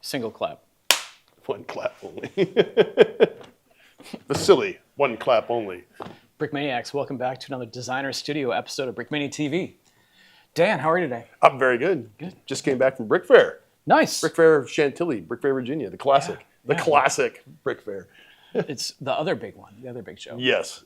Single clap. One clap only. Vasily, one clap only. Brickmaniacs, welcome back to another Designer Studio episode of Brickmania TV. Dan, how are you today? I'm very good. Good. Just came back from Brick Fair. Nice. Brick Fair Chantilly, Brick Fair, Virginia, the classic. Yeah. Classic Brick Fair. It's the other big one, the other big show. Yes.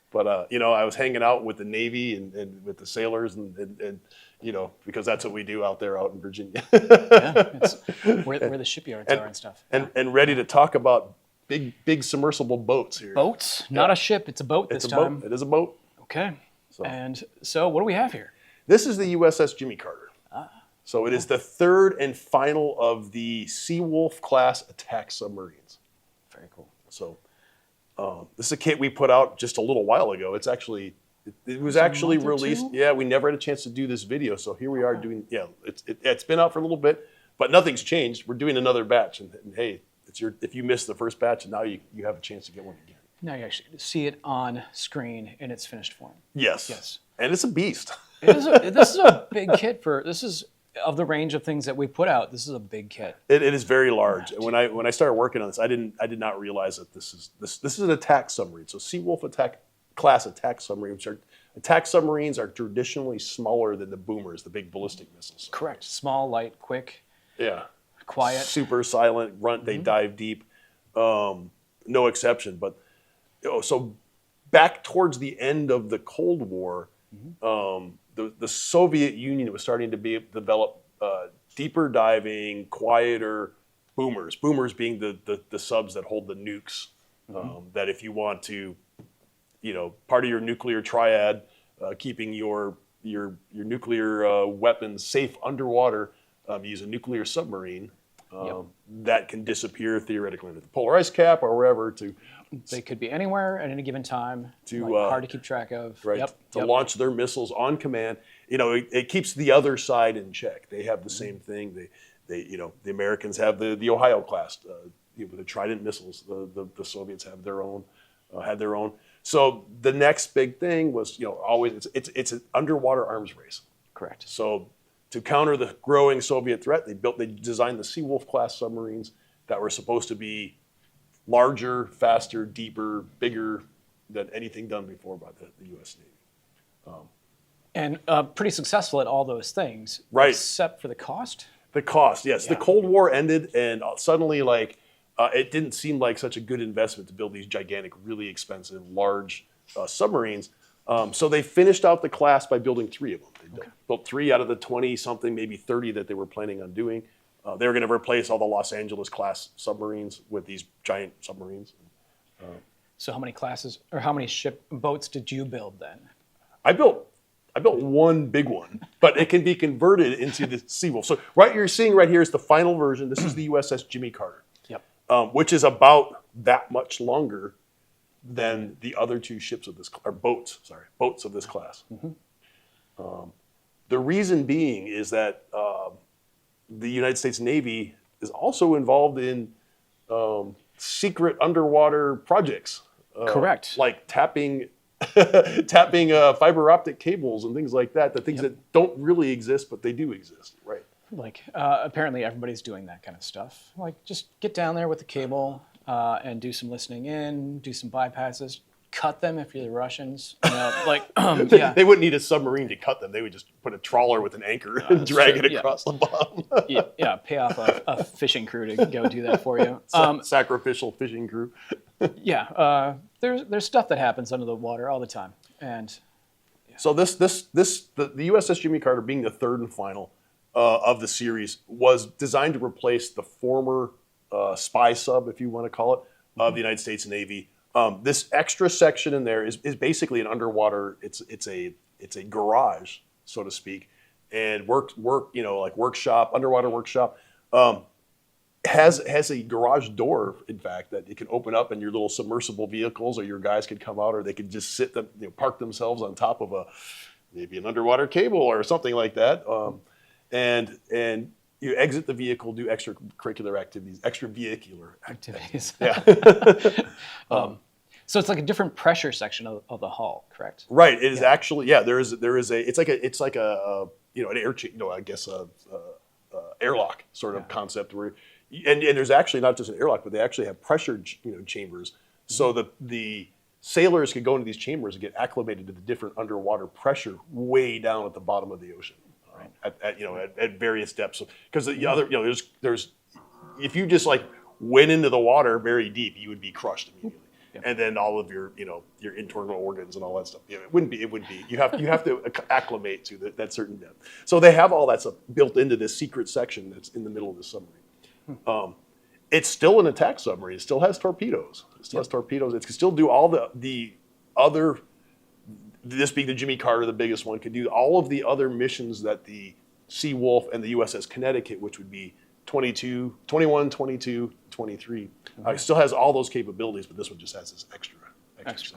But, I was hanging out with the Navy and with the sailors and because that's what we do out there out in Virginia. It's where the shipyards are and stuff. And ready to talk about big submersible boats here. Boats? Not a ship, it's a boat this time. Boat. It is a boat. Okay. So what do we have here? This is the USS Jimmy Carter. So it is the third and final of the Seawolf class attack submarines. Very cool. So this is a kit we put out just a little while ago. It's actually it was actually released. Yeah, we never had a chance to do this video, so here we are doing. Yeah, it's been out for a little bit, but nothing's changed. We're doing another batch, and hey, if you missed the first batch, now you have a chance to get one again. Now you actually see it on screen in its finished form. Yes. And it's a beast. This is a big kit this is of the range of things that we put out. This is a big kit. It is very large. And when I started working on this, I did not realize that this is an attack submarine. So Seawolf class attack submarines are traditionally smaller than the boomers, the big ballistic missiles. Correct. Small, light, quick. Yeah. Quiet. Super silent, grunt, they dive deep. No exception. But so back towards the end of the Cold War, the Soviet Union was starting to develop deeper diving, quieter boomers. Boomers being the subs that hold the nukes. That if you want to, part of your nuclear triad, keeping your nuclear weapons safe underwater, use a nuclear submarine that can disappear theoretically into the polar ice cap or wherever They could be anywhere at any given time. Hard to keep track of. Right. To launch their missiles on command. It keeps the other side in check. They have the same thing. The Americans have the Ohio class, the Trident missiles. The Soviets have their own. Had their own. So the next big thing was always it's an underwater arms race. Correct. So to counter the growing Soviet threat, they designed the Seawolf class submarines that were supposed to be larger, faster, deeper, bigger than anything done before by the U.S. Navy. And pretty successful at all those things. Right. Except for the cost? The cost, yes. Yeah. The Cold War ended, and suddenly, it didn't seem like such a good investment to build these gigantic, really expensive, large submarines. So they finished out the class by building 3 of them. They built 3 out of the 20-something, maybe 30 that they were planning on doing. They were going to replace all the Los Angeles class submarines with these giant submarines. So how many classes or how many boats did you build then? I built one big one, but it can be converted into the Seawolf. So you're seeing right here is the final version. This is the USS Jimmy Carter, which is about that much longer than the other 2 ships of this boats of this class. The reason being is that the United States Navy is also involved in secret underwater projects. Correct. Like tapping fiber optic cables and things like that. The things that don't really exist, but they do exist. Right. Apparently everybody's doing that kind of stuff. Just get down there with the cable and do some listening in, do some bypasses. Cut them if you're the Russians. They wouldn't need a submarine to cut them. They would just put a trawler with an anchor and drag it across the bottom. Pay off a fishing crew to go do that for you. Sacrificial fishing crew. There's stuff that happens under the water all the time. And so the USS Jimmy Carter, being the third and final of the series, was designed to replace the former spy sub, if you want to call it, of the United States Navy. This extra section in there is basically an underwater. It's a garage, so to speak, and underwater workshop. Has a garage door, in fact, that it can open up, and your little submersible vehicles or your guys could come out, or they could just park themselves on top of maybe an underwater cable or something like that, and you exit the vehicle, do extracurricular activities, extravehicular activities. Yeah. So it's like a different pressure section of the hull, correct? Right. It is actually, yeah. There is a. It's like a an air. I guess airlock sort of concept where, and there's actually not just an airlock, but they actually have pressure chambers, so that the sailors could go into these chambers and get acclimated to the different underwater pressure way down at the bottom of the ocean, at various depths. Because the other, there's if you just like went into the water very deep, you would be crushed immediately. Yeah. And then all of your internal organs and all that stuff. It wouldn't be. You have to acclimate to that certain depth. So they have all that stuff built into this secret section that's in the middle of the submarine. It's still an attack submarine. It still has torpedoes. It still has torpedoes. It can still do all the other. This being the Jimmy Carter, the biggest one, could do all of the other missions that the Sea Wolf and the USS Connecticut, which would be 21, 22, 23. It still has all those capabilities, but this one just has this extra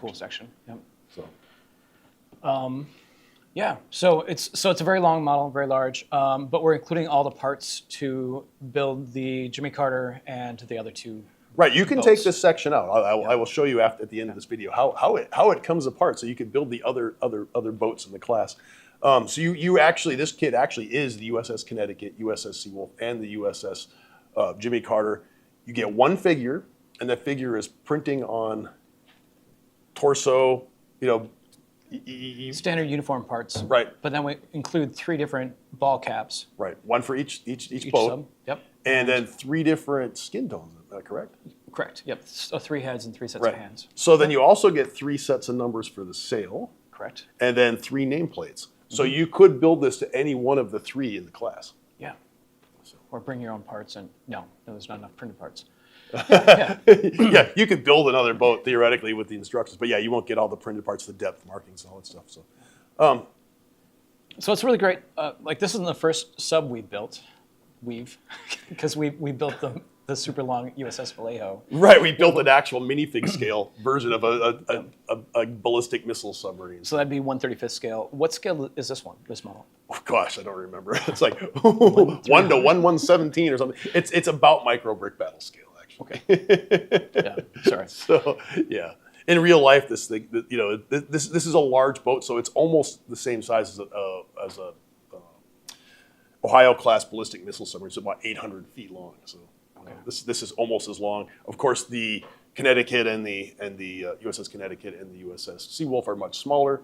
cool section. Yep. So. Yeah, so it's a very long model, very large, but we're including all the parts to build the Jimmy Carter and the other two. Right, you can boats. Take this section out. I will show you at the end of this video how it comes apart, so you can build the other boats in the class. So you actually, this kit actually is the USS Connecticut, USS Sea Wolf, and the USS Jimmy Carter. You get one figure, and that figure is printing on torso, standard uniform parts. Right. But then we include 3 different ball caps. Right. One for each boat. Sub. Yep. And then 3 different skin tones. Is that correct? Correct. Yep. So 3 heads and 3 sets of hands. So then you also get 3 sets of numbers for the sail. Correct. And then 3 nameplates. So you could build this to any one of the 3 in the class. Yeah. Or bring your own parts, and no, there's not enough printed parts. Yeah, you could build another boat theoretically with the instructions, but yeah, you won't get all the printed parts, the depth markings, and all that stuff. So it's really great. Like this isn't the first sub we built, because we built the super long USS Vallejo. Right, we built an actual minifig scale version of a ballistic missile submarine. So that'd be 1/35 scale. What scale is this one? This model? Oh, gosh, I don't remember. It's like 1 to 1/117 or something. It's about micro brick battle scale. Okay. Yeah. Sorry. So yeah, in real life, this thing, this is a large boat, so it's almost the same size as a Ohio class ballistic missile submarine. It's about 800 feet long. So this is almost as long. Of course, the Connecticut and the USS Connecticut and the USS Sea Wolf are much smaller.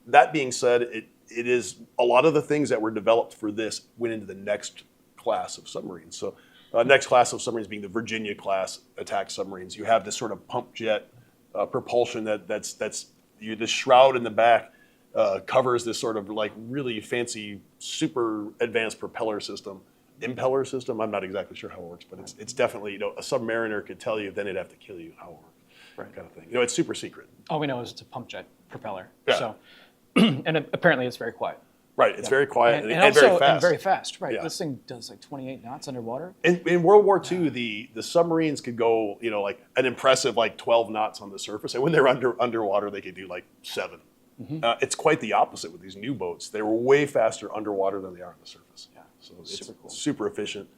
That being said, it is a lot of the things that were developed for this went into the next class of submarines. So. Next class of submarines being the Virginia class attack submarines. You have this sort of pump jet propulsion that's this shroud in the back covers this sort of like really fancy, super advanced propeller system, impeller system. I'm not exactly sure how it works, but it's definitely a submariner could tell you, then it'd have to kill you how it works, right? Kind of thing. It's super secret. All we know is it's a pump jet propeller. Yeah. So, and apparently it's very quiet. Very quiet and also, very fast. And very fast, right? Yeah. This thing does like 28 knots underwater. In World War II, the submarines could go, like an impressive 12 knots on the surface, and when they're underwater, they could do like 7. It's quite the opposite with these new boats. They were way faster underwater than they are on the surface. Yeah, so it's super cool. Super efficient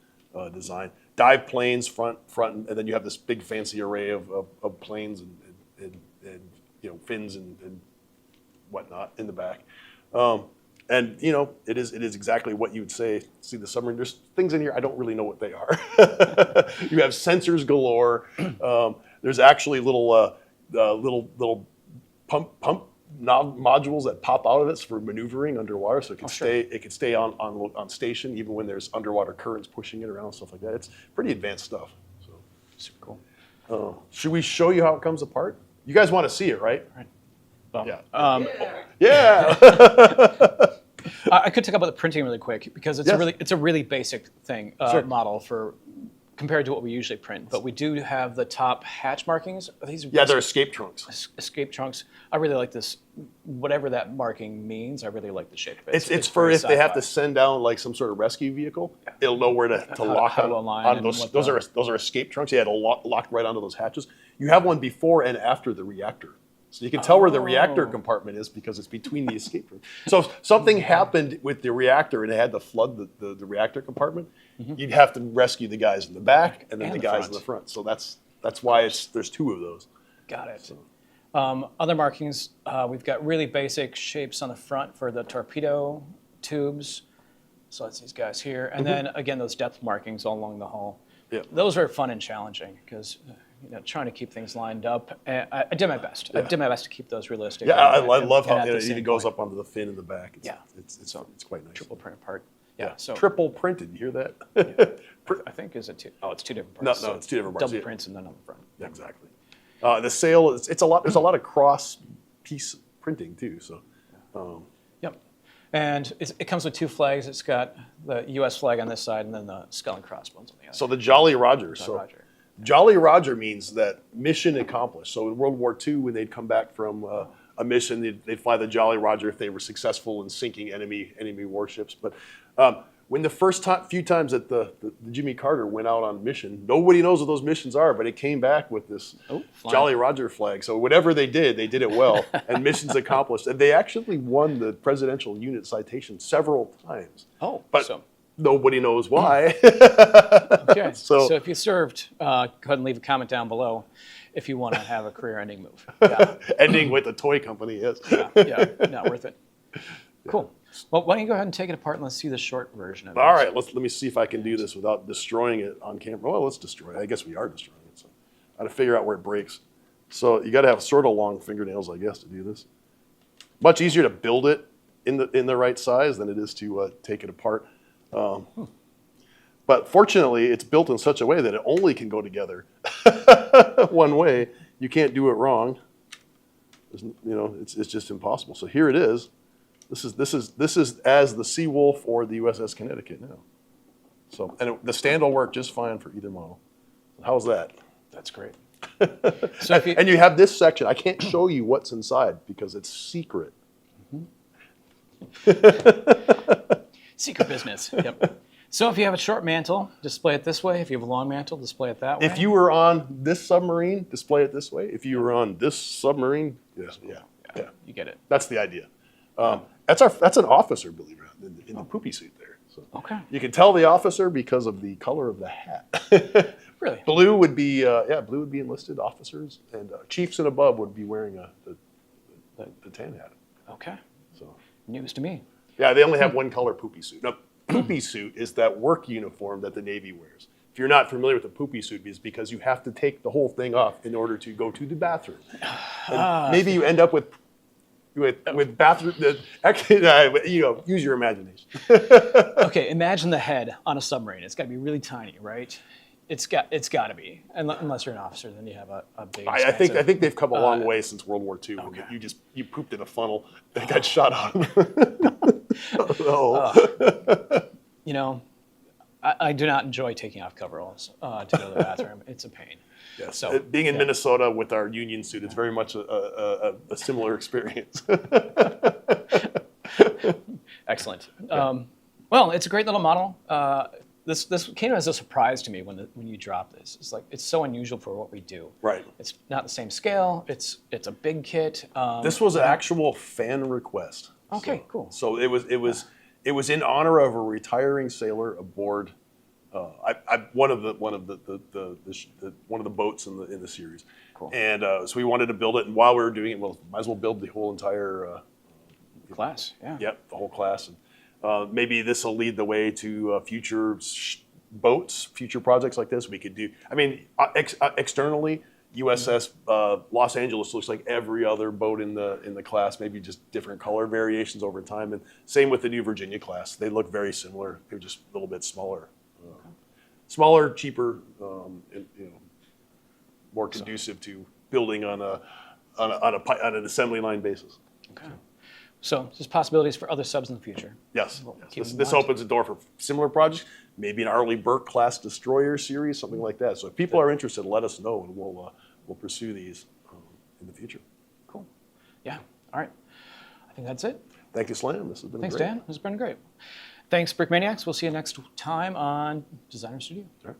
design. Dive planes front, and then you have this big fancy array of planes and fins and whatnot in the back. And it is exactly what you would say. See the submarine. There's things in here I don't really know what they are. You have sensors galore. There's actually little pump modules that pop out of it for maneuvering underwater, so it can stay on station even when there's underwater currents pushing it around, stuff like that. It's pretty advanced stuff. So super cool. Should we show you how it comes apart? You guys want to see it, right? Right. Well, yeah. I could talk about the printing really quick because it's a really basic thing model for compared to what we usually print. But we do have the top hatch markings. They're escape trunks. Escape trunks. I really like this. Whatever that marking means, I really like the shape of it. It's for if they have to send down like some sort of rescue vehicle, it'll know where to lock on those. Those are escape trunks. Yeah, it'll lock right onto those hatches. You have one before and after the reactor. So you can tell where the reactor compartment is because it's between the escape rooms. So if something happened with the reactor and it had to flood the reactor compartment, you'd have to rescue the guys in the back and then the guys in the front. So that's why there's 2 of those. Got it. So. Other markings, we've got really basic shapes on the front for the torpedo tubes. So that's these guys here. And then, again, those depth markings all along the hull. Yeah. Those are fun and challenging because trying to keep things lined up. I did my best. I did my best to keep those realistic. Yeah, I love how at the it same even goes point. up onto the fin in the back. It's quite nice. Triple print apart. Yeah. So triple printed. You hear that? I think is it two? Oh, it's two different parts. No, it's two different parts. Double prints and then on the front. Yeah, exactly. The sail it's a lot. There's a lot of cross piece printing too. So. Yep. And it comes with two flags. It's got the U.S. flag on this side and then the skull and crossbones on the other. So the Jolly Roger. Roger. Jolly Roger means that mission accomplished. So in World War II, when they'd come back from a mission, they'd fly the Jolly Roger if they were successful in sinking enemy warships. But when the first few times that the Jimmy Carter went out on mission, nobody knows what those missions are, but it came back with this Jolly Roger flag. So whatever they did it well, and missions accomplished. And they actually won the Presidential Unit Citation several times. Oh, but nobody knows why. Okay. So if you served, go ahead and leave a comment down below if you want to have a career-ending move. Yeah. Ending with a toy company, yes. Yeah, not worth it. Cool. Well, why don't you go ahead and take it apart and let's see the short version of it. All right, let me see if I can do this without destroying it on camera. Well, let's destroy it. I guess we are destroying it. So I got to figure out where it breaks. So you got to have sort of long fingernails, I guess, to do this. Much easier to build it in the right size than it is to take it apart. But fortunately, it's built in such a way that it only can go together one way. You can't do it wrong. It's just impossible. So here it is. This is as the Seawolf or the USS Connecticut now. So the stand will work just fine for either model. How's that? That's great. So and you have this section. I can't show you what's inside because it's secret. Secret business. Yep. So if you have a short mantle, display it this way. If you have a long mantle, display it that way. If you were on this submarine, display it this way. If you were on this submarine, yeah. You get it. That's the idea. That's an officer, believe it or not, in the poopy suit there. So okay. You can tell the officer because of the color of the hat. Really? Blue would be enlisted officers, and chiefs and above would be wearing the tan hat. Okay. So news to me. Yeah, they only have one color poopy suit. Now, poopy suit is that work uniform that the Navy wears. If you're not familiar with the poopy suit, it's because you have to take the whole thing off in order to go to the bathroom. And maybe you end up with bathroom. Use your imagination. Okay, imagine the head on a submarine. It's got to be really tiny, right? It's got to be. Unless you're an officer, then you have a big. I think they've come a long way since World War II. Okay. You pooped in a funnel that got shot out. I do not enjoy taking off coveralls to go to the bathroom. It's a pain. Yes. So, being in Minnesota with our union suit, it's very much a similar experience. Excellent. Well, it's a great little model. This came as a surprise to me when you dropped this. It's so unusual for what we do. Right. It's not the same scale. It's a big kit. This was an actual fan request. Okay, cool. So it was in honor of a retiring sailor aboard one of the boats in the series. Cool. And so we wanted to build it, and while we were doing it, well, might as well build the whole entire class. Yeah. Yep, the whole class. And maybe this will lead the way to future boats, future projects like this. We could do. I mean, externally, USS Los Angeles looks like every other boat in the class, maybe just different color variations over time. And same with the New Virginia class; they look very similar. They're just a little bit smaller, cheaper, and, more conducive to building on an assembly line basis. Okay. So there's possibilities for other subs in the future. Yes. This opens the door for similar projects, maybe an Arleigh Burke class destroyer series, something like that. So if people are interested, let us know, and we'll pursue these in the future. Cool. Yeah. All right. I think that's it. Thank you, Slam. This has been Thanks, great. Dan. This has been great. Thanks, Brickmaniacs. We'll see you next time on Designer Studio. All right.